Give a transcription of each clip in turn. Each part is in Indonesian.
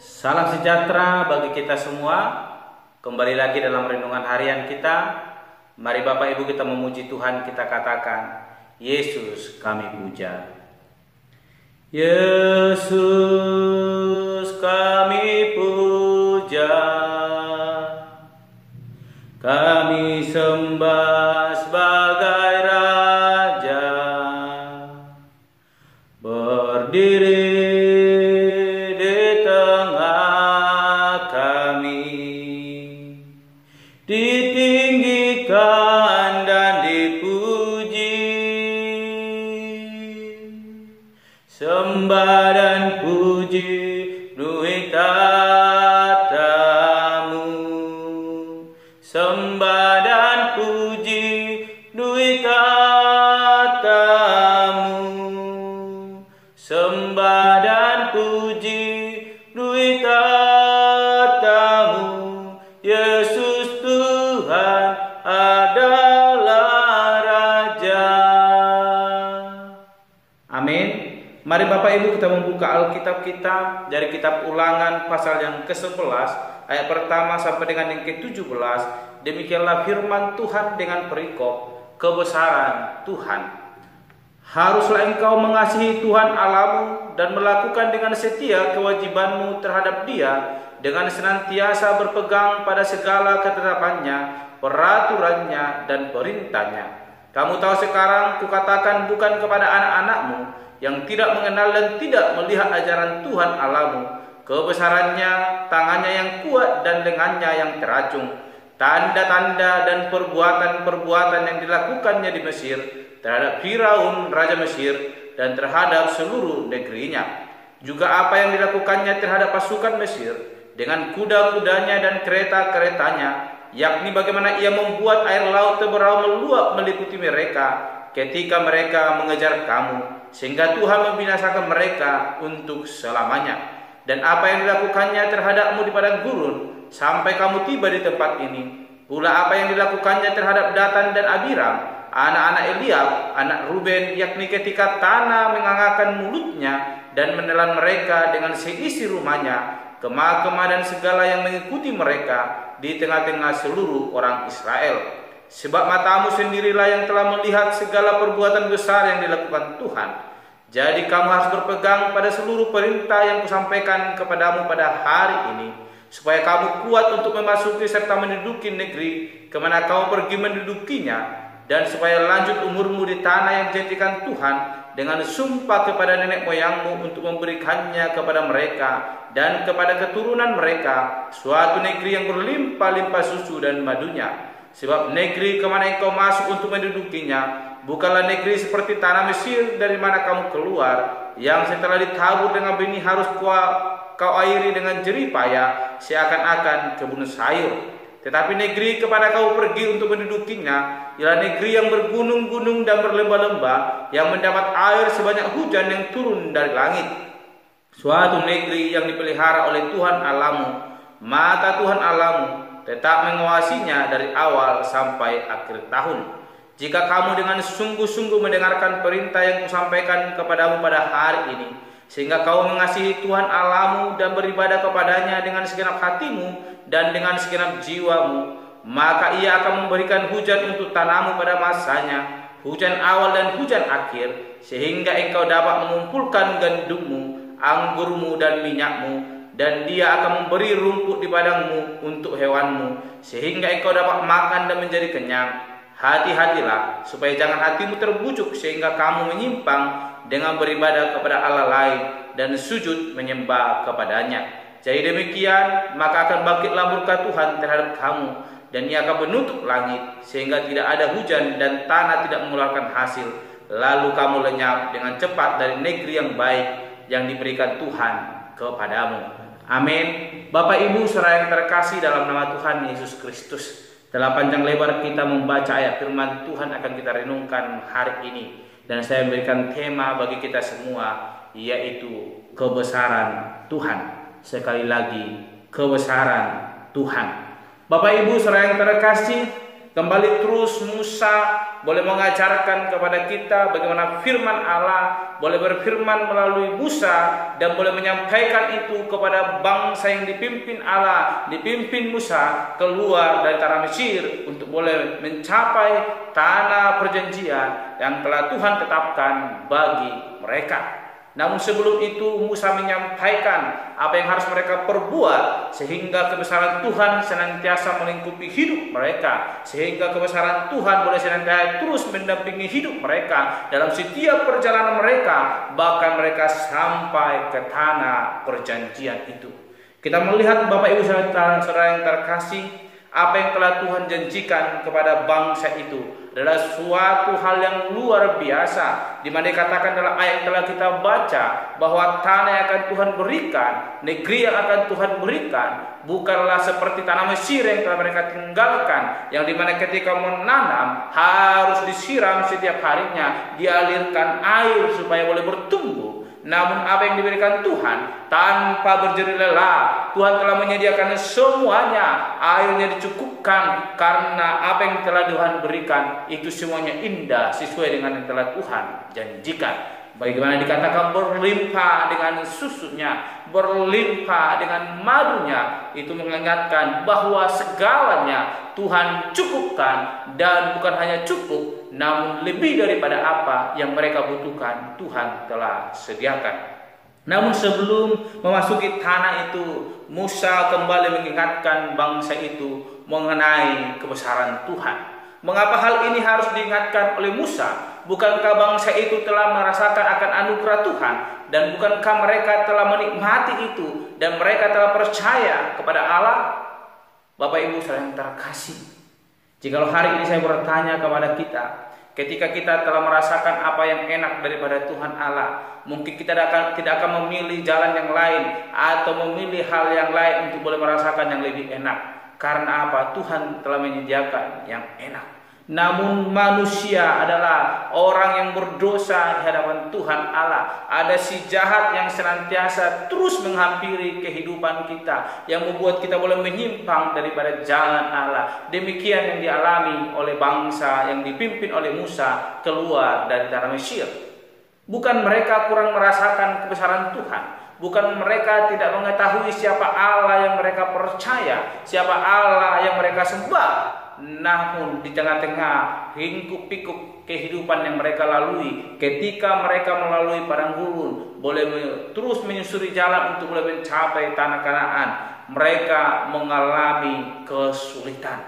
Salam sejahtera bagi kita semua. Kembali lagi dalam renungan harian kita. Mari Bapak Ibu kita memuji Tuhan, kita katakan, Yesus kami puja. Yesus kami puja, kami sembah sebagai Raja, berdiri ditinggikan dan dipuji, sembah dan puji penuhi tatamu, sembah dan puji penuhi tatamu, sembah dan puji penuhi tatamu. Yesus Tuhan adalah Raja. Amin. Mari Bapak Ibu kita membuka Alkitab kita dari kitab Ulangan pasal yang ke-11 ayat pertama sampai dengan yang ke-17. Demikianlah firman Tuhan dengan perikop kebesaran Tuhan. Haruslah engkau mengasihi Tuhan Allahmu dan melakukan dengan setia kewajibanmu terhadap Dia, dengan senantiasa berpegang pada segala ketetapannya, peraturannya, dan perintahnya. Kamu tahu sekarang kukatakan bukan kepada anak-anakmu yang tidak mengenal dan tidak melihat ajaran Tuhan Allahmu, kebesarannya, tangannya yang kuat dan lengannya yang teracung, tanda-tanda dan perbuatan-perbuatan yang dilakukannya di Mesir terhadap Firaun Raja Mesir dan terhadap seluruh negerinya. Juga apa yang dilakukannya terhadap pasukan Mesir dengan kuda-kudanya dan kereta-keretanya, yakni bagaimana ia membuat air laut teberau meluap meliputi mereka ketika mereka mengejar kamu, sehingga Tuhan membinasakan mereka untuk selamanya. Dan apa yang dilakukannya terhadapmu di padang gurun sampai kamu tiba di tempat ini, pula apa yang dilakukannya terhadap Datan dan Abiram, anak-anak Eliab, anak Ruben, yakni ketika tanah mengangakkan mulutnya dan menelan mereka dengan seisi rumahnya, kemah-kemah dan segala yang mengikuti mereka di tengah-tengah seluruh orang Israel. Sebab matamu sendirilah yang telah melihat segala perbuatan besar yang dilakukan Tuhan. Jadi kamu harus berpegang pada seluruh perintah yang kusampaikan kepadamu pada hari ini, supaya kamu kuat untuk memasuki serta menduduki negeri kemana kamu pergi mendudukinya, dan supaya lanjut umurmu di tanah yang dijadikan Tuhan dengan sumpah kepada nenek moyangmu untuk memberikannya kepada mereka dan kepada keturunan mereka, suatu negeri yang berlimpah-limpah susu dan madunya. Sebab negeri kemana engkau masuk untuk mendudukinya bukanlah negeri seperti tanah Mesir dari mana kamu keluar, yang setelah ditabur dengan benih harus kau airi dengan jerih payah seakan-akan kebun sayur. Tetapi negeri kepada kau pergi untuk mendudukinya ialah negeri yang bergunung-gunung dan berlembah-lembah, yang mendapat air sebanyak hujan yang turun dari langit. Suatu negeri yang dipelihara oleh Tuhan Allahmu, mata Tuhan Allahmu tetap menguasinya dari awal sampai akhir tahun. Jika kamu dengan sungguh-sungguh mendengarkan perintah yang kusampaikan kepadamu pada hari ini, sehingga kau mengasihi Tuhan Allahmu dan beribadah kepadanya dengan segenap hatimu dan dengan segenap jiwamu, maka Ia akan memberikan hujan untuk tanahmu pada masanya, hujan awal dan hujan akhir, sehingga engkau dapat mengumpulkan gandummu, anggurmu dan minyakmu, dan Dia akan memberi rumput di padangmu untuk hewanmu, sehingga engkau dapat makan dan menjadi kenyang. Hati-hatilah supaya jangan hatimu terbujuk sehingga kamu menyimpang dengan beribadah kepada Allah lain dan sujud menyembah kepadanya. Jadi demikian, maka akan bangkitlah murka Tuhan terhadap kamu, dan Ia akan menutup langit sehingga tidak ada hujan dan tanah tidak mengeluarkan hasil. Lalu kamu lenyap dengan cepat dari negeri yang baik yang diberikan Tuhan kepadamu. Amin. Bapak Ibu saudara yang terkasih dalam nama Tuhan Yesus Kristus, dalam panjang lebar kita membaca ayat firman Tuhan akan kita renungkan hari ini, dan saya memberikan tema bagi kita semua, yaitu kebesaran Tuhan. Sekali lagi, kebesaran Tuhan. Bapak Ibu saudara yang terkasih, Kembali terus Musa boleh mengajarkan kepada kita bagaimana firman Allah boleh berfirman melalui Musa dan boleh menyampaikan itu kepada bangsa yang dipimpin Allah, dipimpin Musa keluar dari tanah Mesir untuk boleh mencapai tanah perjanjian yang telah Tuhan tetapkan bagi mereka. Namun sebelum itu Musa menyampaikan apa yang harus mereka perbuat sehingga kebesaran Tuhan senantiasa melingkupi hidup mereka, sehingga kebesaran Tuhan boleh senantiasa terus mendampingi hidup mereka dalam setiap perjalanan mereka, bahkan mereka sampai ke tanah perjanjian itu. Kita melihat Bapak Ibu saudara yang terkasih, apa yang telah Tuhan janjikan kepada bangsa itu adalah suatu hal yang luar biasa, di mana dikatakan dalam ayat yang telah kita baca bahwa tanah yang akan Tuhan berikan, negeri yang akan Tuhan berikan, bukanlah seperti tanah Mesir yang telah mereka tinggalkan, yang dimana ketika menanam harus disiram setiap harinya, dialirkan air supaya boleh bertumbuh. Namun apa yang diberikan Tuhan tanpa berjeri lelah, Tuhan telah menyediakan semuanya, airnya dicukupkan, karena apa yang telah Tuhan berikan itu semuanya indah sesuai dengan yang telah Tuhan janjikan. Bagaimana dikatakan berlimpah dengan susunya, berlimpah dengan madunya, itu mengingatkan bahwa segalanya Tuhan cukupkan, dan bukan hanya cukup, namun lebih daripada apa yang mereka butuhkan Tuhan telah sediakan. Namun sebelum memasuki tanah itu, Musa kembali mengingatkan bangsa itu mengenai kebesaran Tuhan. Mengapa hal ini harus diingatkan oleh Musa? Bukankah bangsa itu telah merasakan akan anugerah Tuhan, dan bukankah mereka telah menikmati itu, dan mereka telah percaya kepada Allah? Bapak Ibu saudara yang terkasih, jikalau hari ini saya bertanya kepada kita, ketika kita telah merasakan apa yang enak daripada Tuhan Allah, mungkin kita tidak akan memilih jalan yang lain atau memilih hal yang lain untuk boleh merasakan yang lebih enak. Karena apa? Tuhan telah menyediakan yang enak. Namun manusia adalah orang yang berdosa di hadapan Tuhan Allah. Ada si jahat yang senantiasa terus menghampiri kehidupan kita, yang membuat kita boleh menyimpang daripada jalan Allah. Demikian yang dialami oleh bangsa yang dipimpin oleh Musa keluar dari tanah Mesir. Bukan mereka kurang merasakan kebesaran Tuhan, bukan mereka tidak mengetahui siapa Allah yang mereka percaya, siapa Allah yang mereka sembah. Namun di tengah-tengah hiruk-pikuk kehidupan yang mereka lalui, ketika mereka melalui padang gurun, boleh terus menyusuri jalan untuk boleh mencapai tanah Kanaan, mereka mengalami kesulitan.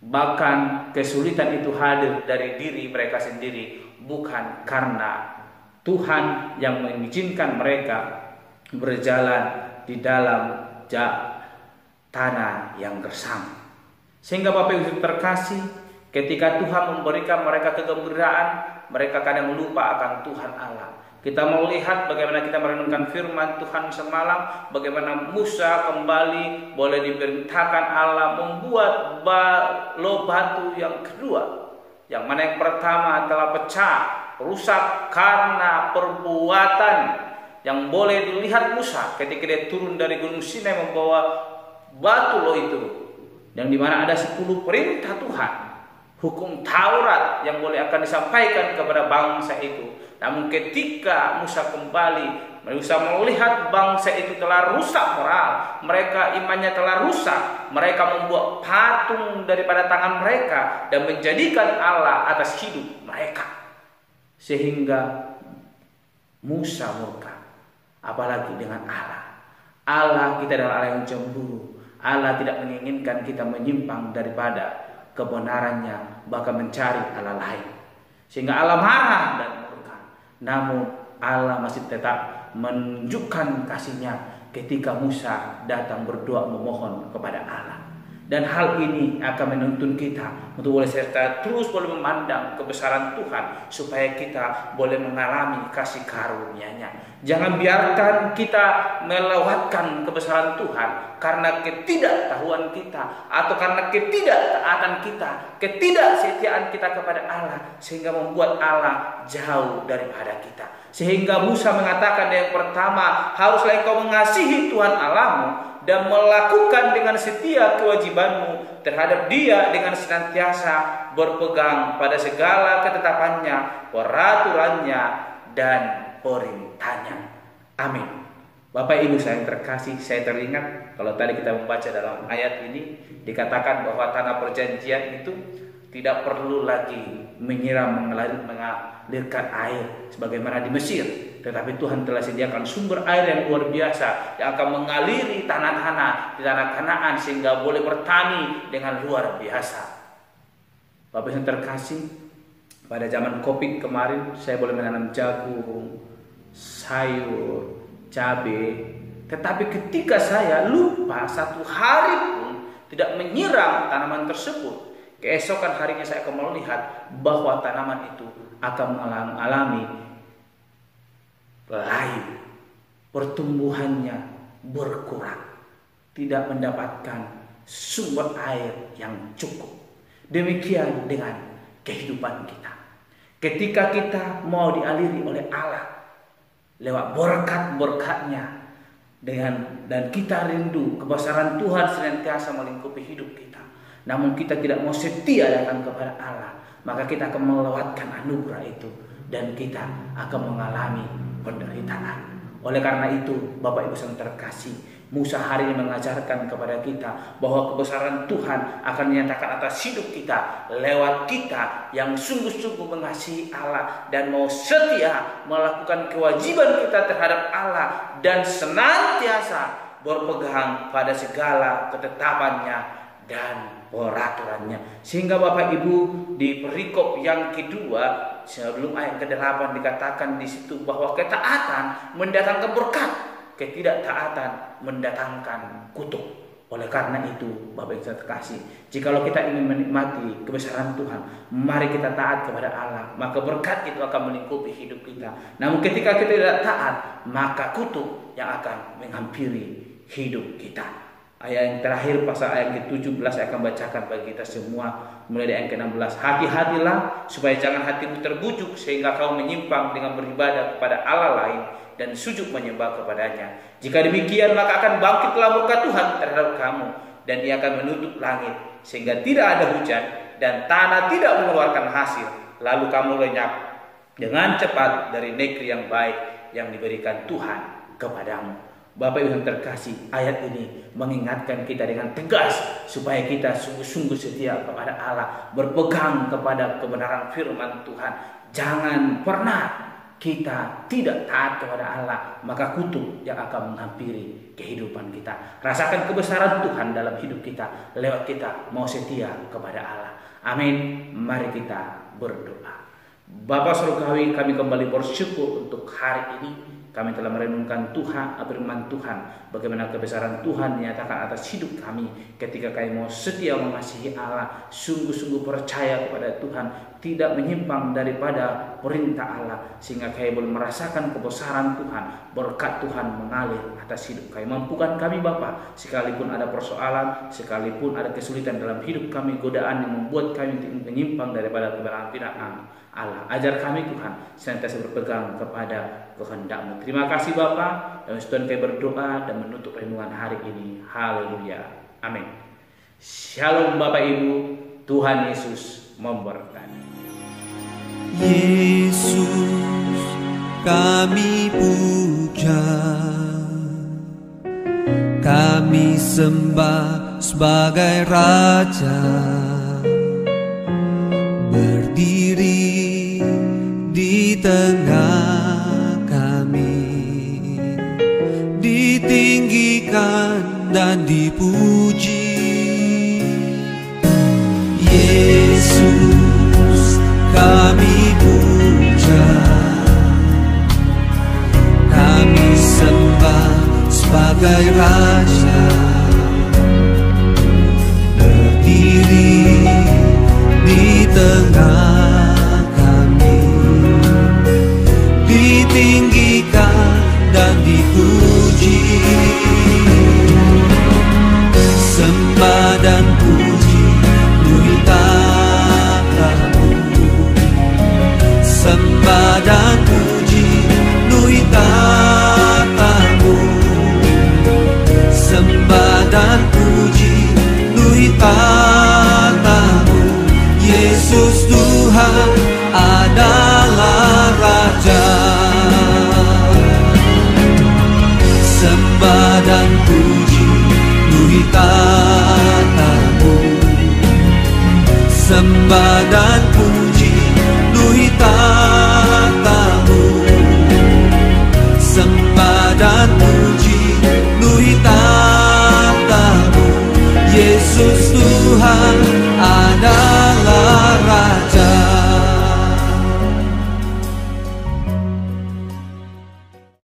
Bahkan kesulitan itu hadir dari diri mereka sendiri, bukan karena Tuhan yang mengizinkan mereka berjalan di dalam tanah yang gersang. Sehingga Bapak Ibu terkasih, ketika Tuhan memberikan mereka kegembiraan, mereka kadang lupa akan Tuhan Allah. Kita mau lihat bagaimana kita merenungkan firman Tuhan semalam, bagaimana Musa kembali boleh diperintahkan Allah membuat batu yang kedua, yang mana yang pertama telah pecah, rusak karena perbuatan yang boleh dilihat Musa ketika dia turun dari Gunung Sinai membawa batu loh itu, yang dimana ada 10 perintah Tuhan, hukum Taurat yang boleh akan disampaikan kepada bangsa itu. Namun ketika Musa kembali, Musa melihat bangsa itu telah rusak moral, mereka imannya telah rusak, mereka membuat patung daripada tangan mereka dan menjadikan Allah atas hidup mereka, sehingga Musa murka. Apalagi dengan Allah. Allah kita adalah Allah yang cemburu. Allah tidak menginginkan kita menyimpang daripada kebenarannya, bahkan mencari Allah lain. Sehingga Allah marah dan murka. Namun Allah masih tetap menunjukkan kasih-Nya ketika Musa datang berdoa memohon kepada Allah. Dan hal ini akan menuntun kita untuk boleh serta terus boleh memandang kebesaran Tuhan, supaya kita boleh mengalami kasih karunia-Nya. Jangan biarkan kita melewatkan kebesaran Tuhan karena ketidaktahuan kita, atau karena ketidaktaatan kita, ketidaksetiaan kita kepada Allah, sehingga membuat Allah jauh daripada kita. Sehingga Musa mengatakan yang pertama, haruslah engkau mengasihi Tuhan Allahmu dan melakukan dengan setia kewajibanmu terhadap dia dengan senantiasa berpegang pada segala ketetapannya, peraturannya, dan perintahnya. Amin. Bapak Ibu saya yang terkasih, saya teringat kalau tadi kita membaca dalam ayat ini dikatakan bahwa tanah perjanjian itu tidak perlu lagi mengalirkan air sebagaimana di Mesir, tetapi Tuhan telah sediakan sumber air yang luar biasa yang akan mengaliri tanah-tanah di tanah Kanaan sehingga boleh bertani dengan luar biasa. Bapak yang terkasih, pada zaman Covid kemarin saya boleh menanam jagung, sayur, cabai, tetapi ketika saya lupa satu hari pun tidak menyiram tanaman tersebut, keesokan harinya saya akan melihat bahwa tanaman itu akan mengalami layu, pertumbuhannya berkurang, tidak mendapatkan sumber air yang cukup. Demikian dengan kehidupan kita. Ketika kita mau dialiri oleh Allah lewat berkat-berkatnya dan kita rindu kebesaran Tuhan senantiasa melingkupi hidup kita, namun kita tidak mau setia datang kepada Allah, maka kita akan melewatkan anugerah itu dan kita akan mengalami penderitaan. Oleh karena itu, Bapak Ibu yang terkasih, Musa hari ini mengajarkan kepada kita bahwa kebesaran Tuhan akan dinyatakan atas hidup kita lewat kita yang sungguh-sungguh mengasihi Allah dan mau setia melakukan kewajiban kita terhadap Allah dan senantiasa berpegang pada segala ketetapannya dan peraturannya. Sehingga Bapak Ibu di perikop yang kedua sebelum ayat ke-8 dikatakan di situ bahwa ketaatan mendatangkan berkat, ketidaktaatan mendatangkan kutuk. Oleh karena itu, Bapak Ibu terkasih, jikalau kita ingin menikmati kebesaran Tuhan, mari kita taat kepada Allah, maka berkat itu akan melingkupi hidup kita. Namun ketika kita tidak taat, maka kutuk yang akan menghampiri hidup kita. Ayat yang terakhir pasal ayat ke-17 saya akan bacakan bagi kita semua mulai dari ayat ke-16. Hati-hatilah supaya jangan hatimu terbujuk sehingga kau menyimpang dengan beribadah kepada Allah lain dan sujud menyembah kepadanya. Jika demikian maka akan bangkitlah murka Tuhan terhadap kamu dan ia akan menutup langit sehingga tidak ada hujan dan tanah tidak mengeluarkan hasil. Lalu kamu lenyap dengan cepat dari negeri yang baik yang diberikan Tuhan kepadamu. Bapak Ibu yang terkasih, ayat ini mengingatkan kita dengan tegas supaya kita sungguh-sungguh setia kepada Allah, berpegang kepada kebenaran firman Tuhan. Jangan pernah kita tidak taat kepada Allah, maka kutuk yang akan menghampiri kehidupan kita. Rasakan kebesaran Tuhan dalam hidup kita lewat kita mau setia kepada Allah. Amin. Mari kita berdoa. Bapa Surgawi, kami kembali bersyukur untuk hari ini. Kami telah merenungkan Tuhan, firman Tuhan, bagaimana kebesaran Tuhan dinyatakan atas hidup kami ketika kami mau setia mengasihi Allah, sungguh-sungguh percaya kepada Tuhan, tidak menyimpang daripada perintah Allah, sehingga kami boleh merasakan kebesaran Tuhan, berkat Tuhan mengalir atas hidup kami. Mampukan kami Bapa, sekalipun ada persoalan, sekalipun ada kesulitan dalam hidup kami, godaan yang membuat kami menyimpang daripada kebenaran Allah. Ajar kami Tuhan senantiasa berpegang kepada kehendak-Mu. Terima kasih Bapa. Dan Tuhan kami berdoa dan menutup renungan hari ini. Haleluya. Amin. Shalom Bapak Ibu. Tuhan Yesus memberkati. Yesus kami puja, kami sembah sebagai Raja, berdiri di tengah kami, ditinggikan dan dipuji. Yesus kami puja, kami sembah sebagai Raja, berdiri di tengah kami, ditinggikan dan dipuji. Sembah dan puji beri tatamu, sembah dan puji beri tatamu, sembah sembah dan puji.